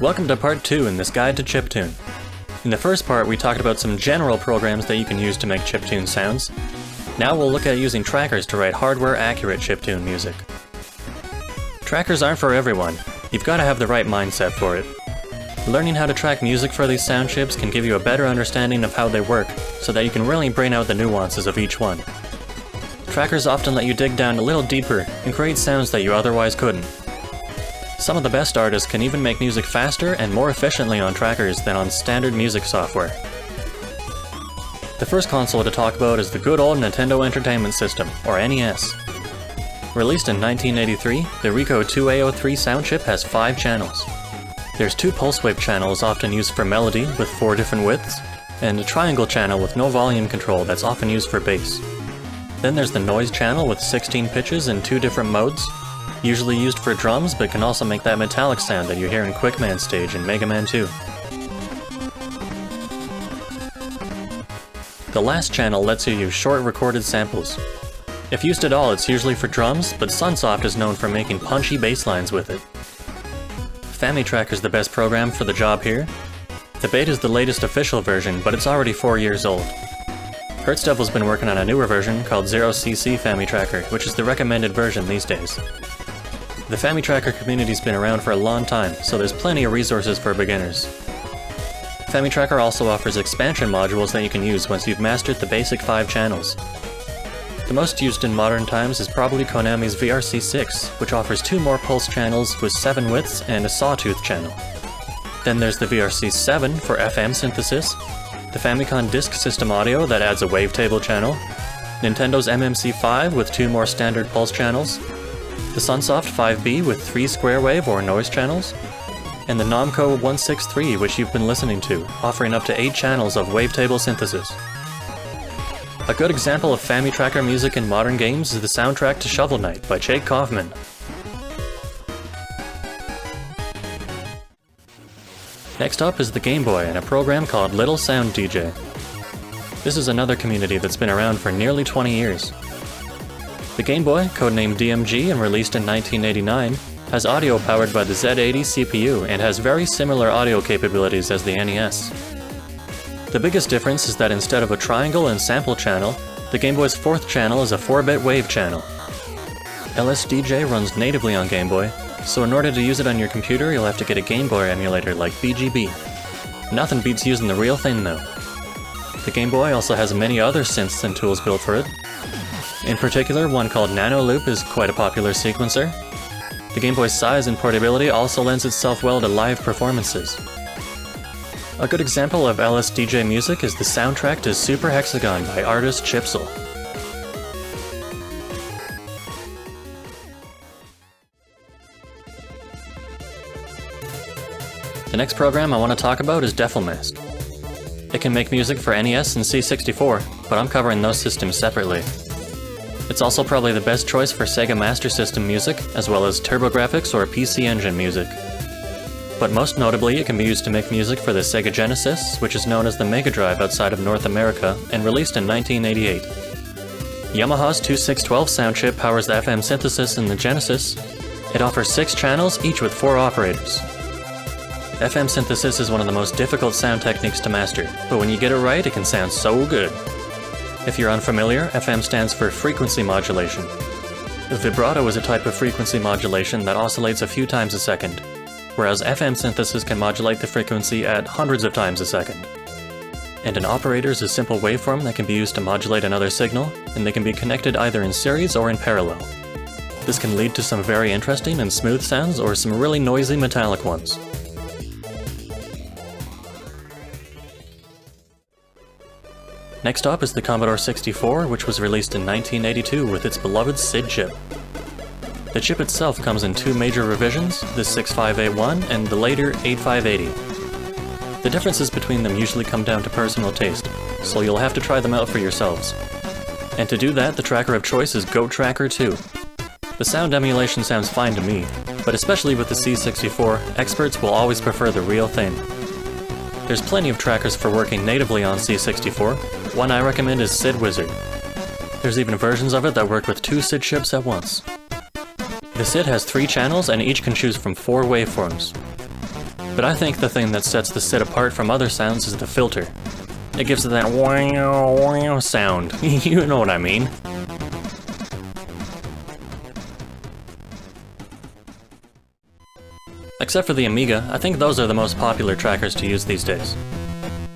Welcome to part 2 in this guide to chiptune. In the first part we talked about some general programs that you can use to make chiptune sounds. Now we'll look at using trackers to write hardware-accurate chiptune music. Trackers aren't for everyone. You've got to have the right mindset for it. Learning how to track music for these sound chips can give you a better understanding of how they work, so that you can really brain out the nuances of each one. Trackers often let you dig down a little deeper and create sounds that you otherwise couldn't. Some of the best artists can even make music faster and more efficiently on trackers than on standard music software. The first console to talk about is the good old Nintendo Entertainment System, or NES. Released in 1983, the Rico 2A03 sound chip has 5 channels. There's 2 pulse wave channels often used for melody with 4 different widths, and a triangle channel with no volume control that's often used for bass. Then there's the noise channel with 16 pitches in 2 different modes, usually used for drums but can also make that metallic sound that you hear in Quickman Stage and Mega Man 2. The last channel lets you use short recorded samples. If used at all, it's usually for drums, but Sunsoft is known for making punchy bass lines with it. FamiTrack is the best program for the job here. The beta is the latest official version, but it's already 4 years old. Hertzdevil's been working on a newer version called 0cc FamiTracker, which is the recommended version these days. The FamiTracker community's been around for a long time, so there's plenty of resources for beginners. FamiTracker also offers expansion modules that you can use once you've mastered the basic 5 channels. The most used in modern times is probably Konami's VRC6, which offers 2 more pulse channels with 7 widths and a sawtooth channel. Then there's the VRC7 for FM synthesis, the Famicom Disk System Audio that adds a wavetable channel, Nintendo's MMC5 with 2 more standard pulse channels, the Sunsoft 5B with 3 square wave or noise channels, and the Namco 163 which you've been listening to, offering up to 8 channels of wavetable synthesis. A good example of FamiTracker music in modern games is the soundtrack to Shovel Knight by Jake Kaufman. Next up is the Game Boy and a program called Little Sound DJ. This is another community that's been around for nearly 20 years. The Game Boy, codenamed DMG and released in 1989, has audio powered by the Z80 CPU and has very similar audio capabilities as the NES. The biggest difference is that instead of a triangle and sample channel, the Game Boy's 4th channel is a 4-bit wave channel. LSDJ runs natively on Game Boy, so in order to use it on your computer you'll have to get a Game Boy emulator like BGB. Nothing beats using the real thing though. The Game Boy also has many other synths and tools built for it. In particular, one called Nano Loop is quite a popular sequencer. The Game Boy's size and portability also lends itself well to live performances. A good example of LSDJ music is the soundtrack to Super Hexagon by artist Chipsel. The next program I want to talk about is Deaflmask. It can make music for NES and C64, but I'm covering those systems separately. It's also probably the best choice for Sega Master System music, as well as TurboGrafx or PC Engine music. But most notably, it can be used to make music for the Sega Genesis, which is known as the Mega Drive outside of North America, and released in 1988. Yamaha's 2612 sound chip powers the FM synthesis in the Genesis. It offers 6 channels, each with 4 operators. FM synthesis is one of the most difficult sound techniques to master, but when you get it right, it can sound so good. If you're unfamiliar, FM stands for frequency modulation. Vibrato is a type of frequency modulation that oscillates a few times a second, whereas FM synthesis can modulate the frequency at hundreds of times a second. And an operator is a simple waveform that can be used to modulate another signal, and they can be connected either in series or in parallel. This can lead to some very interesting and smooth sounds or some really noisy metallic ones. Next up is the Commodore 64, which was released in 1982 with its beloved SID chip. The chip itself comes in 2 major revisions, the 65A1 and the later 8580. The differences between them usually come down to personal taste, so you'll have to try them out for yourselves. And to do that, the tracker of choice is Goat Tracker 2. The sound emulation sounds fine to me, but especially with the C64, experts will always prefer the real thing. There's plenty of trackers for working natively on C64. One I recommend is SID Wizard. There's even versions of it that work with 2 SID chips at once. The SID has 3 channels and each can choose from 4 waveforms. But I think the thing that sets the SID apart from other sounds is the filter. It gives it that wow sound. You know what I mean. Except for the Amiga, I think those are the most popular trackers to use these days.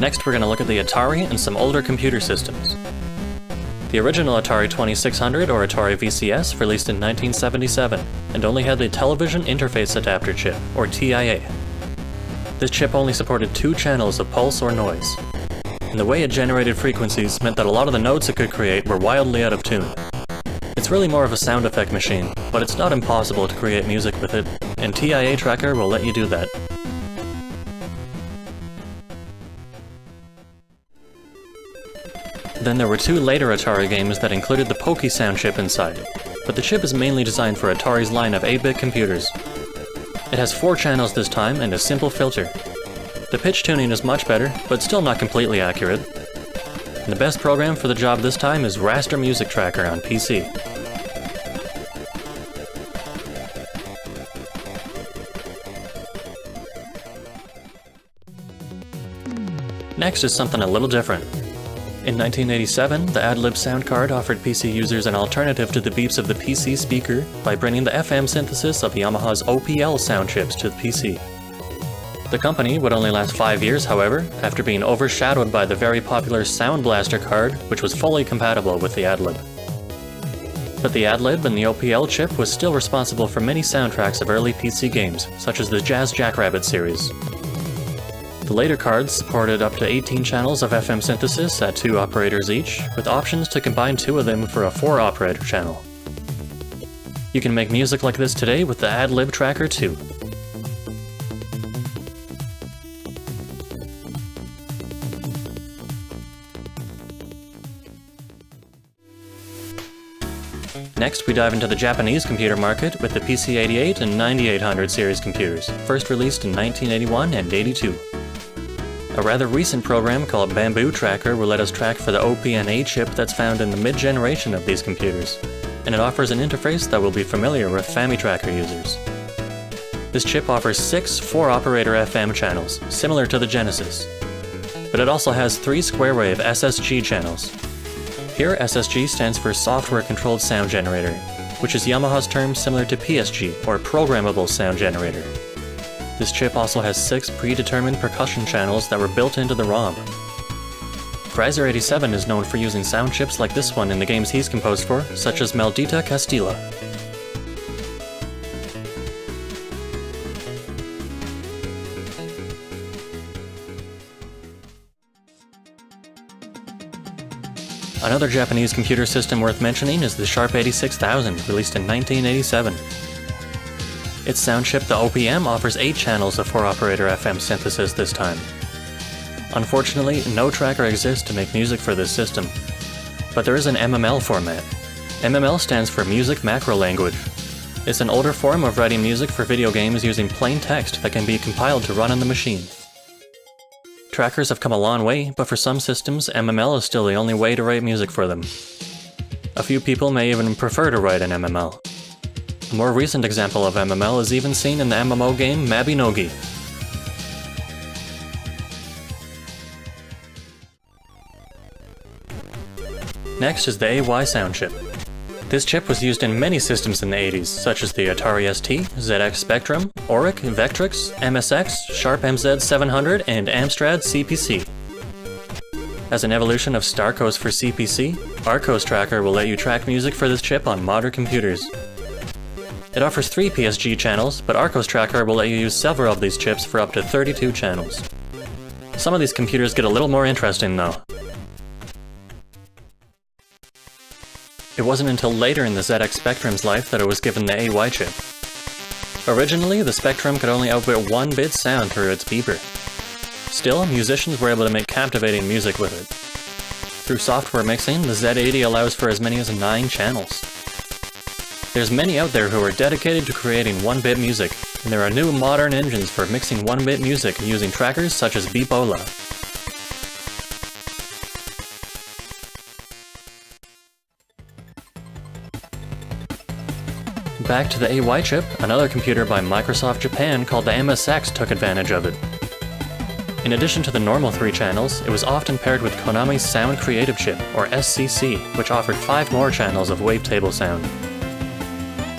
Next, we're going to look at the Atari and some older computer systems. The original Atari 2600 or Atari VCS released in 1977 and only had the Television Interface Adapter chip, or TIA. This chip only supported 2 channels of pulse or noise, and the way it generated frequencies meant that a lot of the notes it could create were wildly out of tune. It's really more of a sound effect machine, but it's not impossible to create music with it, and TIA Tracker will let you do that. Then there were 2 later Atari games that included the Pokey sound chip inside, but the chip is mainly designed for Atari's line of 8-bit computers. It has 4 channels this time and a simple filter. The pitch tuning is much better, but still not completely accurate. And the best program for the job this time is Raster Music Tracker on PC. Next is something a little different. In 1987, the Adlib sound card offered PC users an alternative to the beeps of the PC speaker by bringing the FM synthesis of Yamaha's OPL sound chips to the PC. The company would only last 5 years, however, after being overshadowed by the very popular Sound Blaster card, which was fully compatible with the Adlib. But the Adlib and the OPL chip was still responsible for many soundtracks of early PC games, such as the Jazz Jackrabbit series. The later cards supported up to 18 channels of FM synthesis at 2 operators each, with options to combine 2 of them for a 4-operator channel. You can make music like this today with the Adlib Tracker too. Next, we dive into the Japanese computer market with the PC-88 and 9800 series computers, first released in 1981 and 82. A rather recent program called Bamboo Tracker will let us track for the OPNA chip that's found in the mid-generation of these computers, and it offers an interface that will be familiar with FamiTracker users. This chip offers 6 4-operator FM channels, similar to the Genesis, but it also has 3 square-wave SSG channels. Here, SSG stands for Software Controlled Sound Generator, which is Yamaha's term similar to PSG, or Programmable Sound Generator. This chip also has 6 predetermined percussion channels that were built into the ROM. Greiser87 is known for using sound chips like this one in the games he's composed for, such as Maldita Castilla. Another Japanese computer system worth mentioning is the Sharp 86000, released in 1987. Its sound chip, the OPM, offers 8 channels of 4-operator FM synthesis this time. Unfortunately, no tracker exists to make music for this system, but there is an MML format. MML stands for Music Macro Language. It's an older form of writing music for video games using plain text that can be compiled to run on the machine. Trackers have come a long way, but for some systems, MML is still the only way to write music for them. A few people may even prefer to write an MML. A more recent example of MML is even seen in the MMO game Mabinogi. Next is the AY sound chip. This chip was used in many systems in the 80s, such as the Atari ST, ZX Spectrum, Oric, Vectrex, MSX, Sharp MZ700, and Amstrad CPC. As an evolution of Starco's for CPC, Arco's Tracker will let you track music for this chip on modern computers. It offers 3 PSG channels, but Arco's Tracker will let you use several of these chips for up to 32 channels. Some of these computers get a little more interesting though. It wasn't until later in the ZX Spectrum's life that it was given the AY chip. Originally, the Spectrum could only output 1-bit sound through its beeper. Still, musicians were able to make captivating music with it. Through software mixing, the Z80 allows for as many as 9 channels. There's many out there who are dedicated to creating 1-bit music, and there are new modern engines for mixing 1-bit music using trackers such as Beepola. Back to the AY chip, another computer by Microsoft Japan called the MSX took advantage of it. In addition to the normal 3 channels, it was often paired with Konami's Sound Creative chip, or SCC, which offered 5 more channels of wavetable sound.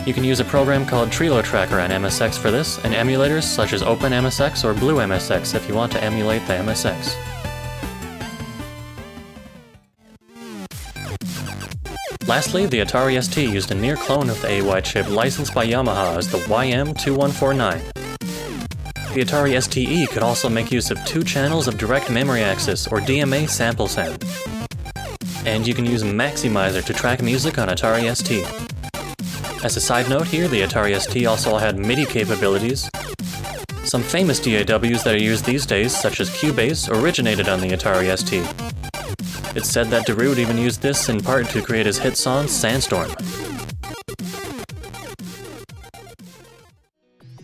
You can use a program called Trilo Tracker on MSX for this, and emulators such as OpenMSX or BlueMSX if you want to emulate the MSX. Lastly, the Atari ST used a near clone of the AY chip licensed by Yamaha as the YM2149. The Atari STE could also make use of 2 channels of direct memory access, or DMA sample sound. And you can use Maximizer to track music on Atari ST. As a side note here, the Atari ST also had MIDI capabilities. Some famous DAWs that are used these days, such as Cubase, originated on the Atari ST. It's said that Darude even used this in part to create his hit song, Sandstorm.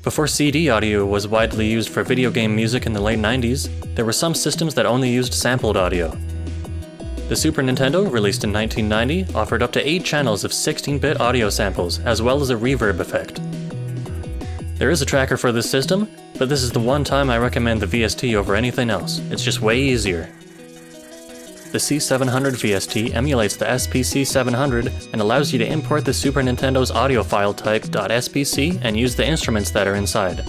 Before CD audio was widely used for video game music in the late 90s, there were some systems that only used sampled audio. The Super Nintendo, released in 1990, offered up to 8 channels of 16-bit audio samples, as well as a reverb effect. There is a tracker for this system, but this is the one time I recommend the VST over anything else. It's just way easier. The C700 VST emulates the SPC700 and allows you to import the Super Nintendo's audio file type .spc and use the instruments that are inside.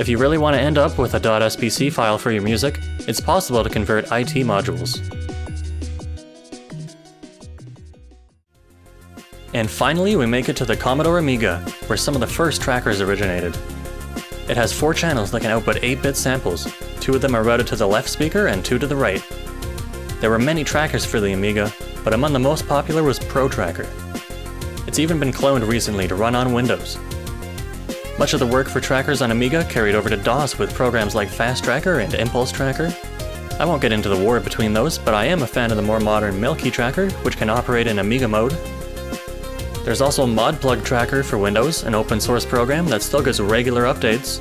If you really want to end up with a .spc file for your music, it's possible to convert IT modules. And finally, we make it to the Commodore Amiga, where some of the first trackers originated. It has 4 channels that can output 8-bit samples. 2 of them are routed to the left speaker and 2 to the right. There were many trackers for the Amiga, but among the most popular was Pro Tracker. It's even been cloned recently to run on Windows. Much of the work for trackers on Amiga carried over to DOS with programs like Fast Tracker and Impulse Tracker. I won't get into the war between those, but I am a fan of the more modern Milky Tracker, which can operate in Amiga mode. There's also Modplug Tracker for Windows, an open source program that still gets regular updates.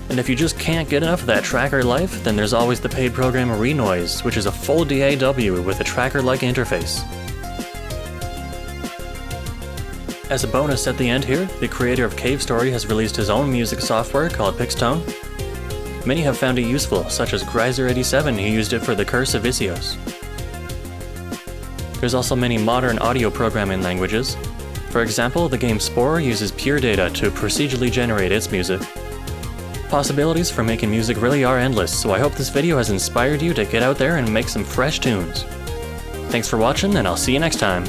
And if you just can't get enough of that tracker life, then there's always the paid program Renoise, which is a full DAW with a tracker-like interface. As a bonus at the end here, the creator of Cave Story has released his own music software called Pixtone. Many have found it useful, such as Greiser87 who used it for The Curse of Isios. There's also many modern audio programming languages. For example, the game Spore uses pure data to procedurally generate its music. Possibilities for making music really are endless, so I hope this video has inspired you to get out there and make some fresh tunes. Thanks for watching, and I'll see you next time.